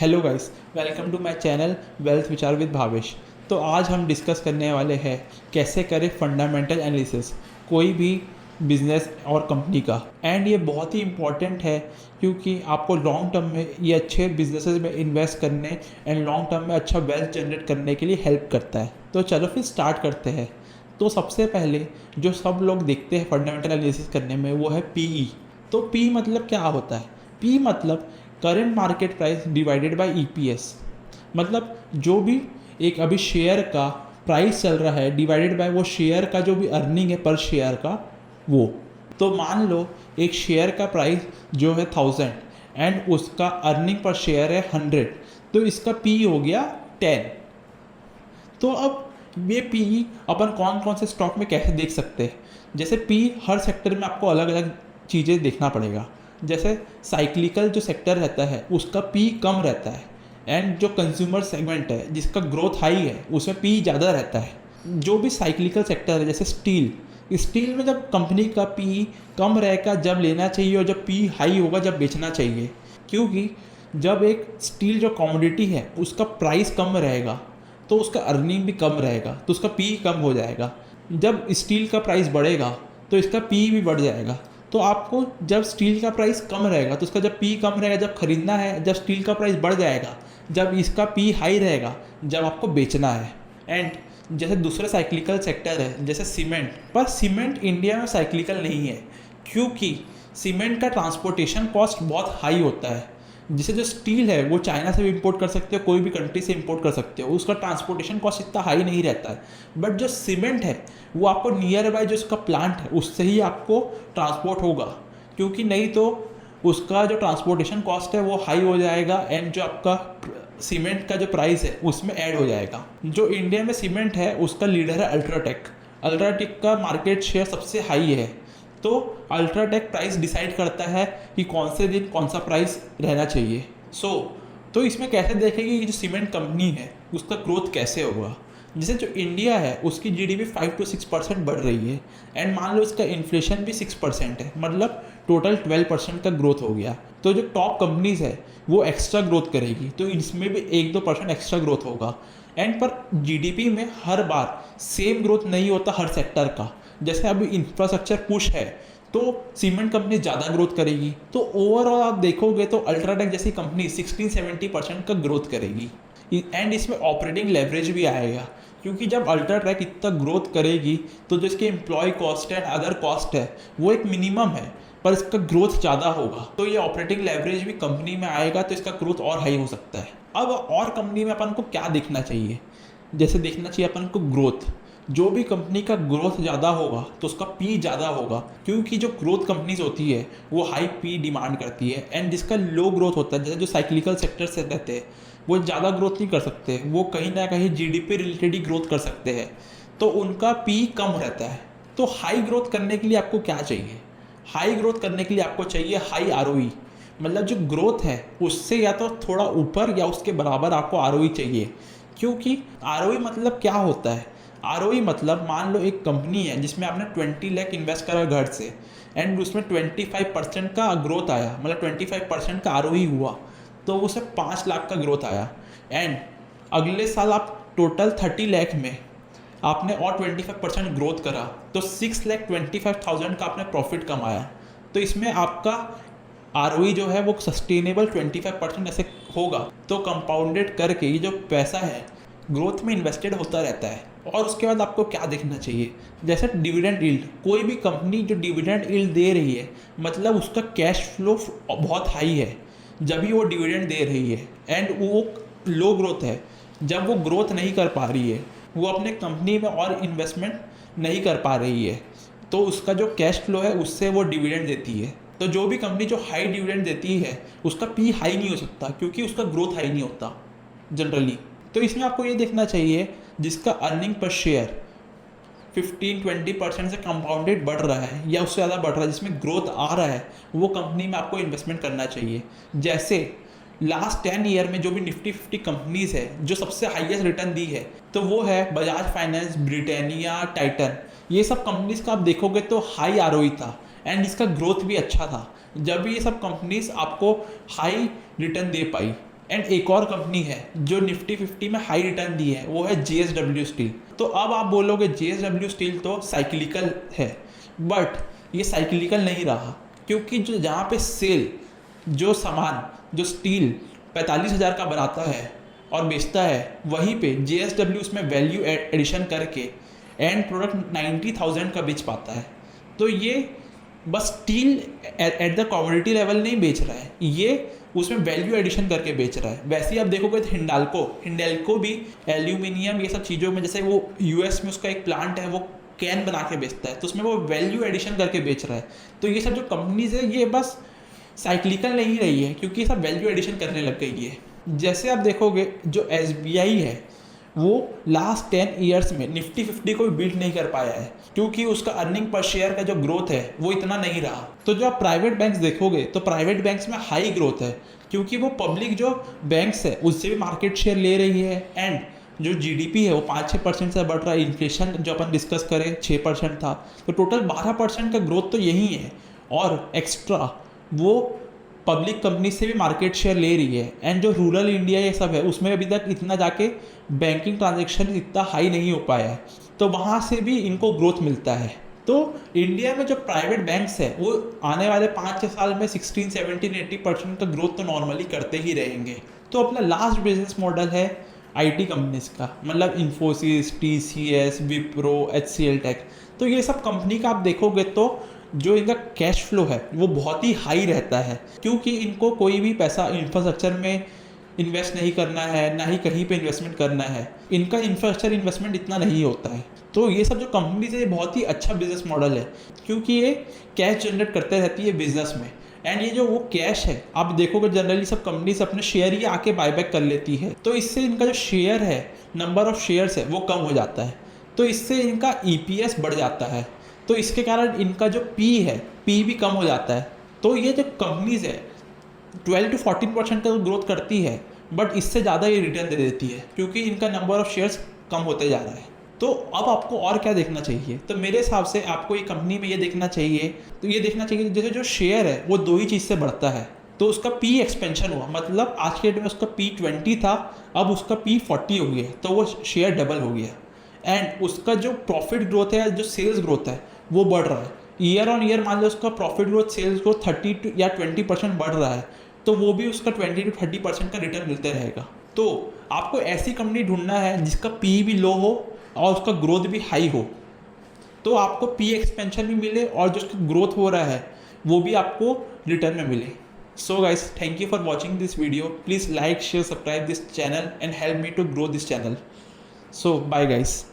Hello guys, welcome to my channel wealth Vichar with Bhavesh. तो आज हम डिस्कस करने वाले हैं कैसे करें फंडामेंटल एनालिसिस कोई भी बिजनेस और कंपनी का। एंड ये बहुत ही इम्पॉर्टेंट है क्योंकि आपको लॉन्ग टर्म में ये अच्छे बिजनेसेस में इन्वेस्ट करने एंड लॉन्ग टर्म में अच्छा वेल्थ जनरेट करने के लिए हेल्प करता है। तो चलो फिर स्टार्ट करते हैं। तो सबसे पहले जो सब लोग देखते हैं फंडामेंटल एनालिसिस करने में वो है पीई। तो पी मतलब क्या होता है? पी मतलब current market price divided by EPS. मतलब जो भी एक अभी शेयर का प्राइस चल रहा है डिवाइडेड बाय वो शेयर का जो भी अर्निंग है पर शेयर का वो। तो मान लो एक शेयर का प्राइस जो है 1000 एंड उसका अर्निंग पर शेयर है 100, तो इसका पी हो गया 10। तो अब ये पी अपन कौन कौन से स्टॉक में कैसे देख सकते हैं? जैसे पी हर सेक्टर में आपको अलग अलग चीज़ें देखना पड़ेगा। जैसे साइक्लिकल जो सेक्टर रहता है उसका पी कम रहता है एंड जो कंज्यूमर सेगमेंट है जिसका ग्रोथ हाई है उसमें पी ज़्यादा रहता है। जो भी साइक्लिकल सेक्टर है जैसे स्टील में जब कंपनी का पी कम रहेगा जब लेना चाहिए और जब पी हाई होगा जब बेचना चाहिए। क्योंकि जब एक स्टील जो कमोडिटी है उसका प्राइस कम रहेगा तो उसका अर्निंग भी कम रहेगा तो उसका पी कम हो जाएगा। जब स्टील का प्राइस बढ़ेगा तो इसका पी भी बढ़ जाएगा। तो आपको जब स्टील का प्राइस कम रहेगा तो उसका जब पी कम रहेगा जब खरीदना है, जब स्टील का प्राइस बढ़ जाएगा जब इसका पी हाई रहेगा जब आपको बेचना है। एंड जैसे दूसरे साइक्लिकल सेक्टर है जैसे सीमेंट, पर सीमेंट इंडिया में साइक्लिकल नहीं है क्योंकि सीमेंट का ट्रांसपोर्टेशन कॉस्ट बहुत हाई होता है। जैसे जो स्टील है वो चाइना से भी इंपोर्ट कर सकते हो, कोई भी कंट्री से इंपोर्ट कर सकते हो, उसका ट्रांसपोर्टेशन कॉस्ट इतना हाई नहीं रहता है। बट जो सीमेंट है वो आपको नियर बाय जो उसका प्लांट है उससे ही आपको ट्रांसपोर्ट होगा, क्योंकि नहीं तो उसका जो ट्रांसपोर्टेशन कॉस्ट है वो हाई हो जाएगा एंड जो आपका सीमेंट का जो प्राइस है उसमें ऐड हो जाएगा। जो इंडिया में सीमेंट है उसका लीडर है अल्ट्राटेक। अल्ट्राटेक का मार्केट शेयर सबसे हाई है। तो अल्ट्राटेक प्राइस डिसाइड करता है कि कौन से दिन कौन सा प्राइस रहना चाहिए। तो इसमें कैसे देखेंगे कि जो सीमेंट कंपनी है उसका ग्रोथ कैसे होगा। जैसे जो इंडिया है उसकी जीडीपी 5 to 6% बढ़ रही है एंड मान लो इसका इन्फ्लेशन भी 6% है, मतलब टोटल 12% का ग्रोथ हो गया। तो जो टॉप कंपनीज है वो एक्स्ट्रा ग्रोथ करेगी तो इसमें भी 1-2% एक्स्ट्रा ग्रोथ होगा। एंड पर जीडीपी में हर बार सेम ग्रोथ नहीं होता हर सेक्टर का। जैसे अभी इंफ्रास्ट्रक्चर पुश है तो सीमेंट कंपनी ज़्यादा ग्रोथ करेगी। तो ओवरऑल आप देखोगे तो अल्ट्राटेक जैसी कंपनी 16-70% का ग्रोथ करेगी। एंड इसमें ऑपरेटिंग लेवरेज भी आएगा क्योंकि जब अल्ट्राटेक इतना ग्रोथ करेगी तो जो इसके employ cost and other cost है वो एक मिनिमम है पर इसका ग्रोथ ज़्यादा होगा तो ये ऑपरेटिंग लेवरेज भी कंपनी में आएगा तो इसका ग्रोथ और हाई हो सकता है। अब और कंपनी में अपन को क्या देखना चाहिए? जैसे देखना चाहिए अपन को ग्रोथ। जो भी कंपनी का ग्रोथ ज़्यादा होगा तो उसका पी ज़्यादा होगा क्योंकि जो ग्रोथ कंपनीज होती है वो हाई पी डिमांड करती है। एंड जिसका लो ग्रोथ होता है जैसे जो साइक्लिकल सेक्टर से रहते हैं वो ज़्यादा ग्रोथ नहीं कर सकते, वो कहीं ना कहीं जीडीपी रिलेटेड ही ग्रोथ कर सकते हैं तो उनका पी कम रहता है। तो हाई ग्रोथ करने के लिए आपको क्या चाहिए? हाई ग्रोथ करने के लिए आपको चाहिए हाई आरओई। मतलब जो ग्रोथ है उससे या तो थोड़ा ऊपर या उसके बराबर आपको आरओई चाहिए। क्योंकि आरओई मतलब क्या होता है? आरओई मतलब मान लो एक कंपनी है जिसमें आपने 20 लाख इन्वेस्ट करा घर से एंड उसमें 25% का ग्रोथ आया, मतलब 25% का आरओई हुआ तो उसे 5 लाख का ग्रोथ आया। एंड अगले साल आप टोटल 30 लाख में आपने और 25% ग्रोथ करा तो 6,25,000 का आपने प्रॉफिट कमाया। तो इसमें आपका आरओई जो है वो सस्टेनेबल 25% ऐसे होगा। तो कंपाउंडेड करके ये जो पैसा है ग्रोथ में इन्वेस्टेड होता रहता है। और उसके बाद आपको क्या देखना चाहिए? जैसे डिविडेंड यील्ड। कोई भी कंपनी जो डिविडेंड यील्ड दे रही है मतलब उसका कैश फ्लो बहुत हाई है जब भी वो डिविडेंड दे रही है। एंड वो लो ग्रोथ है जब वो ग्रोथ नहीं कर पा रही है, वो अपने कंपनी में और इन्वेस्टमेंट नहीं कर पा रही है तो उसका जो कैश फ्लो है उससे वो डिविडेंड देती है। तो जो भी कंपनी जो हाई डिविडेंड देती है उसका पी हाई नहीं हो सकता क्योंकि उसका ग्रोथ हाई नहीं होता जनरली। तो इसमें आपको ये देखना चाहिए जिसका अर्निंग पर शेयर 15-20% से कंपाउंडेड बढ़ रहा है या उससे ज़्यादा बढ़ रहा है, जिसमें ग्रोथ आ रहा है, वो कंपनी में आपको इन्वेस्टमेंट करना चाहिए। जैसे लास्ट 10 ईयर में जो भी निफ्टी 50 कंपनीज है जो सबसे हाईएस्ट रिटर्न दी है तो वो है बजाज फाइनेंस, ब्रिटानिया, टाइटन। ये सब कंपनीज का आप देखोगे तो हाई आरओई था एंड इसका ग्रोथ भी अच्छा था जब ये सब कंपनीज आपको high return they pi. And एक और कंपनी है जो निफ्टी 50 में हाई रिटर्न दी है, वो है JSW स्टील। तो अब आप बोलोगे JSW स्टील तो साइक्लिकल है, बट ये साइक्लिकल नहीं रहा, क्योंकि जो जहाँ पे सेल, जो सामान, जो स्टील 45,000 का बनाता है और बेचता है, वहीं पे JSW उसमें वैल्यू एडिशन करके एंड प्रोडक्ट 90,000 का बेच पाता है। तो ये बस steel at the commodity level नहीं बेच रहा है, ये उसमें वैल्यू एडिशन करके बेच रहा है। वैसे ही आप देखोगे तो हिंडाल्को भी एल्यूमिनियम ये सब चीज़ों में, जैसे वो यूएस में उसका एक प्लांट है, वो कैन बना के बेचता है, तो उसमें वो वैल्यू एडिशन करके बेच रहा है। तो ये सब जो कंपनीज है ये बस साइक्लिकल नहीं रही है, क्योंकि ये सब वैल्यू एडिशन करने लग गई है। जैसे आप देखोगे जो SBI है वो लास्ट 10 ईयर्स में निफ्टी 50 को भी बीट नहीं कर पाया है, क्योंकि उसका अर्निंग पर शेयर का जो ग्रोथ है वो इतना नहीं रहा। तो जो आप प्राइवेट बैंक्स देखोगे तो प्राइवेट बैंक्स में हाई ग्रोथ है, क्योंकि वो पब्लिक जो बैंक्स है उससे भी मार्केट शेयर ले रही है, एंड जो GDP है वो 5-6% से बढ़ रहा है। इन्फ्लेशन जो अपन डिस्कस करें 6% था, तो टोटल 12% का ग्रोथ तो यही है, और एक्स्ट्रा वो पब्लिक कंपनी से भी मार्केट शेयर ले रही है। एंड जो रूरल इंडिया ये सब है उसमें अभी तक इतना जाके बैंकिंग ट्रांजेक्शन इतना हाई नहीं हो पाया है, तो वहाँ से भी इनको ग्रोथ मिलता है। तो इंडिया में जो प्राइवेट बैंक्स है वो आने वाले 5-6 साल में 16, 17, 80% का ग्रोथ तो नॉर्मली करते ही रहेंगे। तो अपना लास्ट बिजनेस मॉडल है IT कंपनीज का, मतलब Infosys, TCS, Wipro, HCL tech. तो ये सब कंपनी का आप देखोगे तो जो इनका कैश फ्लो है वो बहुत ही हाई रहता है, क्योंकि इनको कोई भी पैसा इंफ्रास्ट्रक्चर में इन्वेस्ट नहीं करना है, ना ही कहीं पे इन्वेस्टमेंट करना है। इनका इंफ्रास्ट्रक्चर इन्वेस्टमेंट इतना नहीं होता है। तो ये सब जो कंपनीज है ये बहुत ही अच्छा बिजनेस मॉडल है, क्योंकि ये कैश जनरेट करते रहती है बिजनेस में। एंड ये जो वो कैश है आप देखोगे जनरली सब कंपनीज अपने शेयर ही आके बायबैक कर लेती है, तो इससे इनका जो शेयर है, नंबर ऑफ शेयर्स है वो कम हो जाता है, तो इससे इनका EPS बढ़ जाता है। तो इसके कारण इनका जो P भी कम हो जाता है। तो ये जो कंपनीज है 12 to 14% का ग्रोथ करती है, बट इससे ज़्यादा ये रिटर्न दे देती है, क्योंकि इनका नंबर ऑफ शेयर्स कम होते जा रहा है। तो अब आपको और क्या देखना चाहिए? तो मेरे हिसाब से आपको ये कंपनी में ये देखना चाहिए, तो ये देखना चाहिए कि जैसे जो शेयर है वो दो ही चीज़ से बढ़ता है। तो उसका P एक्सपेंशन हुआ, मतलब आज के डेट में उसका P20 था, अब उसका P40 हो गया, तो वो शेयर डबल हो गया। एंड उसका जो प्रॉफिट ग्रोथ है, जो सेल्स ग्रोथ है वो बढ़ रहा है। ईयर ऑन ईयर मान लो उसका प्रॉफिट ग्रोथ, सेल्स ग्रोथ 30 या 20% बढ़ रहा है, तो वो भी उसका 20 to 30% का रिटर्न मिलते रहेगा। तो आपको ऐसी कंपनी ढूंढना है जिसका PE भी लो हो और उसका ग्रोथ भी हाई हो, तो आपको P एक्सपेंशन भी मिले और जो उसका ग्रोथ हो रहा है वो भी आपको रिटर्न में मिले। So guys, thank you for watching this video. Please like, share, subscribe this channel and help me to grow this channel. So bye guys.